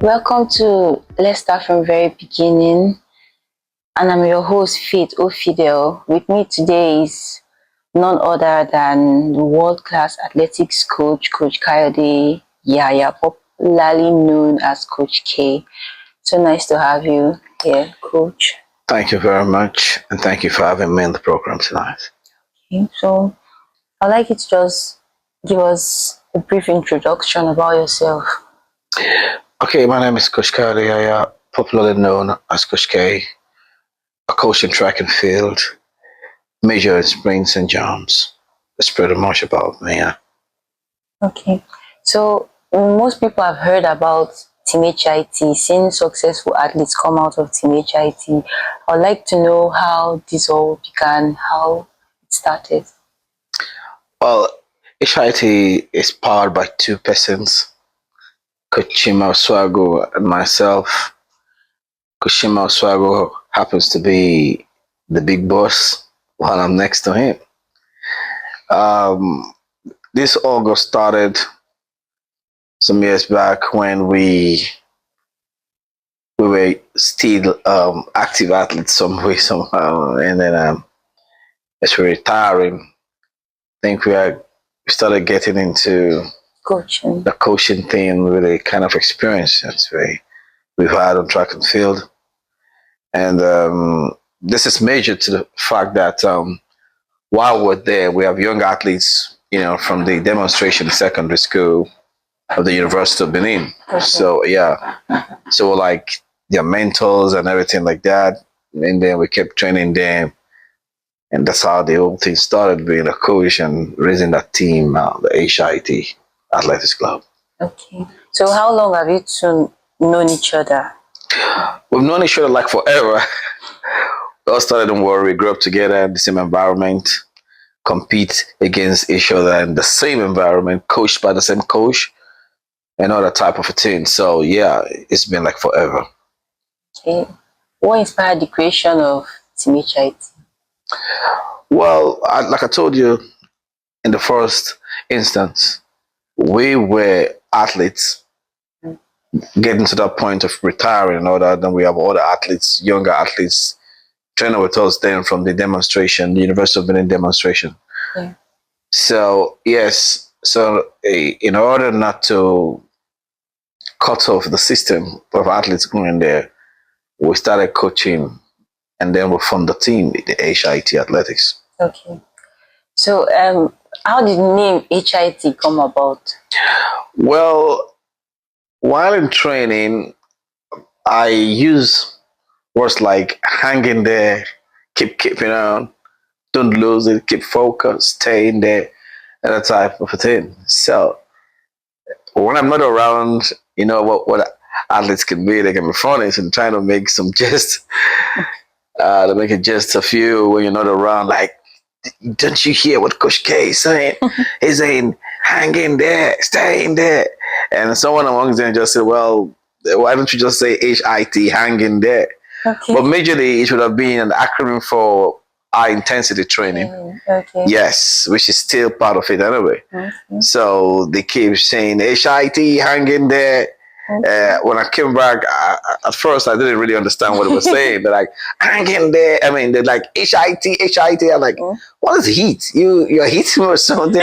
Welcome to Let's Start from Very Beginning, and I'm your host, Faith Ofidel. With me today is none other than the world-class athletics coach, Coach Kayode Yaya, popularly known as Coach K. So nice to have you here, Coach. Thank you very much, and thank you for having me on the program tonight. Okay, so I'd like you to just give us a brief introduction about yourself. Okay, my name is Coach Kayode Yaya, popularly known as Coach K, a coach in track and field, major in sprints and jumps. That's pretty much about me. Yeah. Okay, so most people have heard about Team HIT, seen successful athletes come out of Team HIT. I'd like to know how this all began, how it started. Well, HIT is powered by two persons, Coach Chima Oswago and myself. Coach Chima Oswago happens to be the big boss while I'm next to him. Um, this all got started some years back when we were still active athletes some way somehow, and then as we're retiring, I think we started getting into Coaching. the coaching thing with the kind of experience that we've had on track and field, and this is major to the fact that while we're there, we have young athletes, from the demonstration secondary school of the University of Benin. Okay. So yeah, so like their mentors and everything like that, and then we kept training them, and that's how the whole thing started. Being a coach and raising that team, the HIT Athletics Club. Okay. So how long have you two known each other? We've known each other like forever. We all started in Warri. We grew up together in the same environment, compete against each other in the same environment, coached by the same coach, and all that type of a thing. So yeah, it's been like forever. Okay. What inspired the creation of Team HIT? Well, like I told you in the first instance, we were athletes getting to that point of retiring and all that. Then we have other athletes, younger athletes, training with us then from the demonstration, the University of Benin demonstration. Yeah. So, yes, in order not to cut off the system of athletes going there, we started coaching, and then we formed the team, the HIT Athletics. Okay. So how did the name HIT come about? Well, while in training, I use words like hanging there, keeping on, don't lose it, keep focused, stay in there, and that type of a thing. So when I'm not around, what athletes can be, they can be funny, so I'm trying to make some jest, to make it just a few when you're not around, like, don't you hear what Coach K is saying? He's saying, hang in there, stay in there. And someone among them just said, well, why don't you just say HIT, hang in there? Okay. But majorly, it should have been an acronym for high intensity training. Okay. Yes, which is still part of it anyway. Okay. So they keep saying HIT, hang in there. Okay. When I came back, at first I didn't really understand what it was saying. They're like, hang in there. I mean, they're like HIT. I'm like, what is heat? You're heating or something?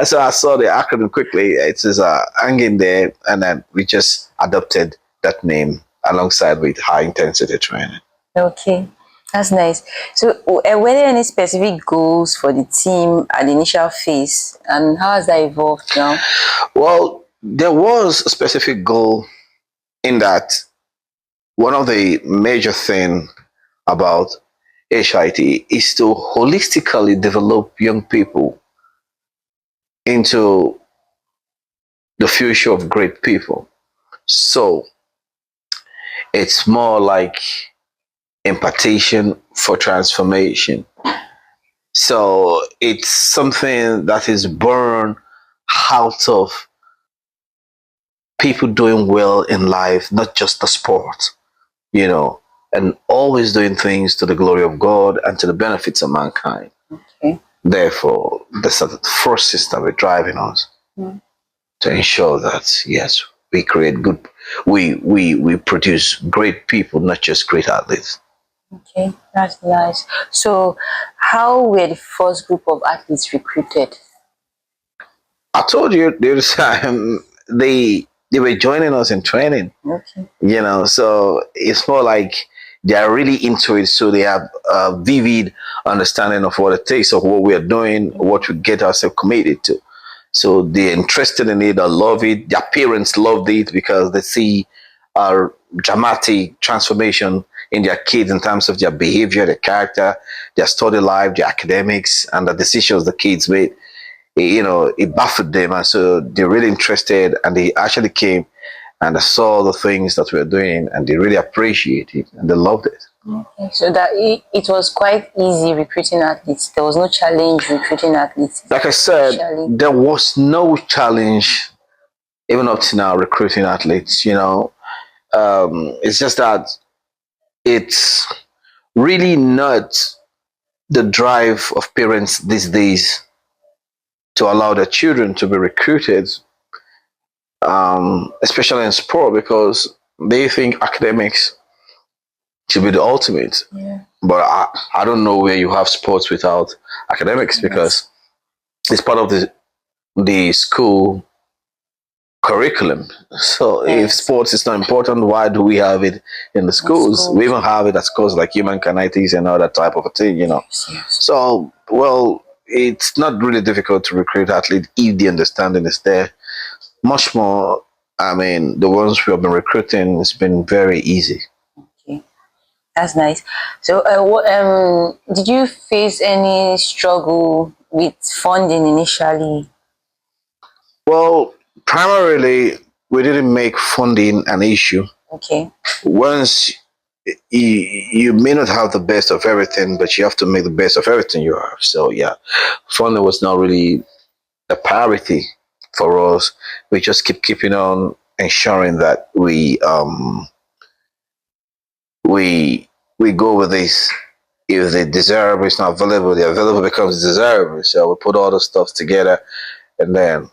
So I saw the acronym quickly. It says hang in there, and then we just adopted that name alongside with high intensity training. Okay, that's nice. So were there any specific goals for the team at the initial phase, and how has that evolved now? Well, there was a specific goal in that. One of the major thing about HIT is to holistically develop young people into the future of great people. So it's more like impartation for transformation. So it's something that is born out of people doing well in life, not just the sport, and always doing things to the glory of God and to the benefits of mankind. Okay. Therefore, that's the forces that we're driving us to ensure that, yes, we create good we produce great people, not just great athletes. Okay, that's nice. So, how were the first group of athletes recruited? I told you the other time they were joining us in training. Okay. So it's more like they are really into it, so they have a vivid understanding of what it takes, of what we are doing, what we get ourselves committed to. So they're interested in it, they love it. Their parents loved it because they see a dramatic transformation in their kids in terms of their behavior, their character, their study life, their academics, and the decisions the kids made. It baffled them, and so they're really interested, and they actually came and I saw the things that we are doing, and they really appreciate it and they loved it. Okay. So that it was quite easy recruiting athletes. There was no challenge recruiting athletes. Like I said, Initially. there was no challenge even up to now recruiting athletes. It's just that it's really not the drive of parents these days to allow their children to be recruited, especially in sport, because they think academics should be the ultimate. Yeah. But I don't know where you have sports without academics, because it's part of the school curriculum. So if Yes. sports is not important, why do we have it in the schools? We even have it at schools like human kinetics and all that type of a thing. Yes. So, well, it's not really difficult to recruit athletes if the understanding is there. Much more, I mean, the ones we have been recruiting, it's been very easy. Okay. That's nice. So, did you face any struggle with funding initially? Well, primarily, we didn't make funding an issue. Okay. Once you may not have the best of everything, but you have to make the best of everything you have. So yeah, funding was not really a priority for us. We just keeping on ensuring that we go with this. If the desirable is not available, the available becomes desirable. So we put all the stuff together, and then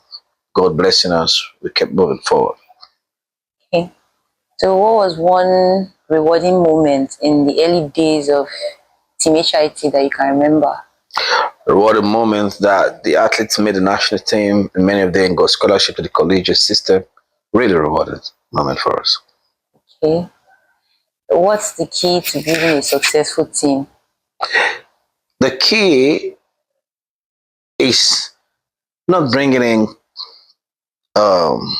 God blessing us, we kept moving forward. Okay. So, what was one rewarding moment in the early days of Team HIT that you can remember? Rewarding moments that the athletes made the national team, and many of them got scholarship to the collegiate system. Really rewarded moment for us. Okay. What's the key to building a successful team? The key is not bringing in um,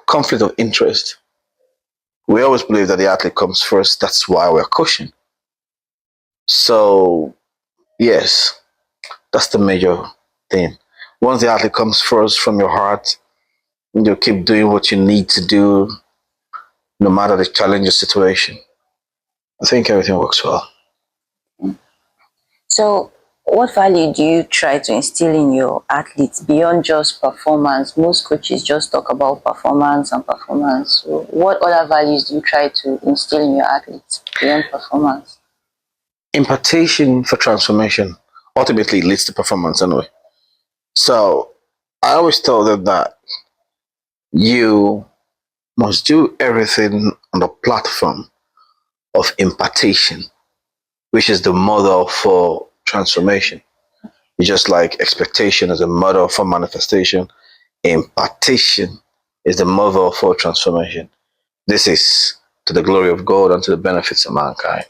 conflict of interest. We always believe that the athlete comes first. That's why we're coaching. So, yes, that's the major thing. Once the athlete comes first from your heart, you keep doing what you need to do, no matter the challenge or situation. I think everything works well. So, what value do you try to instill in your athletes beyond just performance? Most coaches just talk about performance and performance. So, what other values do you try to instill in your athletes beyond performance? Impartation for transformation ultimately leads to performance anyway. So I always tell them that you must do everything on the platform of impartation, which is the model for transformation. It's just like expectation is a model for manifestation, impartation is the model for transformation. This is to the glory of God and to the benefits of mankind.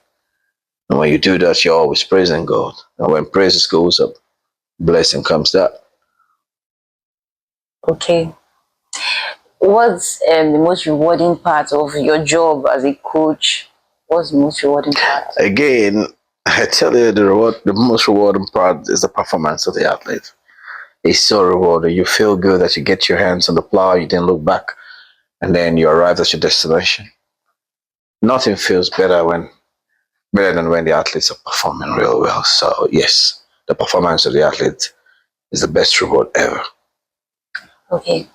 And when you do that, you're always praising God. And when praises goes up, blessing comes down. Okay. What's the most rewarding part of your job as a coach? What's the most rewarding part? Again, I tell you the most rewarding part is the performance of the athlete. It's so rewarding. You feel good that you get your hands on the plow, you didn't look back, and then you arrive at your destination. Nothing feels better than when the athletes are performing real well. So yes, the performance of the athlete is the best reward ever. Okay.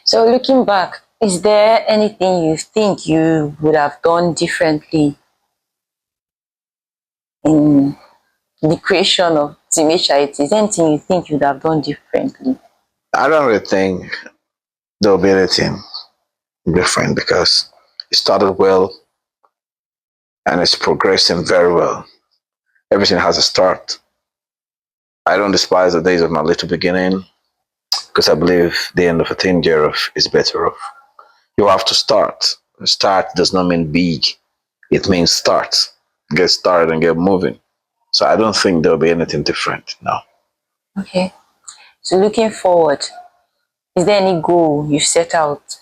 So, looking back, is there anything you think you would have done differently in the creation of Team HIT? Is there anything you think you'd have done differently? I don't really think there'll be anything different because it started well and it's progressing very well. Everything has a start. I don't despise the days of my little beginning because I believe the end of a thing thereof is better off. You have to start. Start does not mean big. It means start. Get started and get moving. So I don't think there'll be anything different now. Okay. So looking forward, is there any goal you set out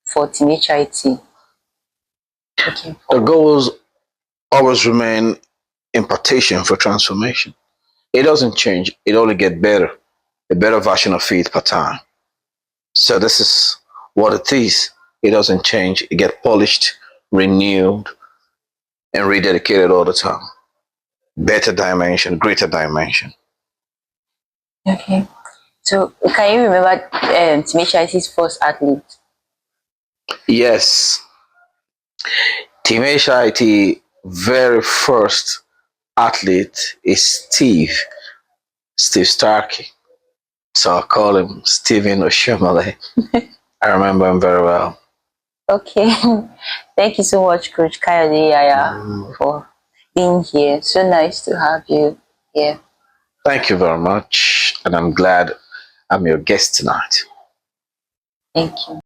for Team HIT? Looking The forward. goals always remain impartation for transformation. It doesn't change. It only gets better. A better version of it per time. So this is what it is. It doesn't change. It gets polished, renewed, and rededicated all the time. Better dimension, greater dimension. Okay. So can you remember Team HIT's first athlete? Yes, Team HIT very first athlete is Steve Starkey. So I call him Steven Oshomale. I remember him very well. Okay. Thank you so much, Coach Kayode Yaya, for being here. So nice to have you here. Thank you very much, and I'm glad I'm your guest tonight. Thank you.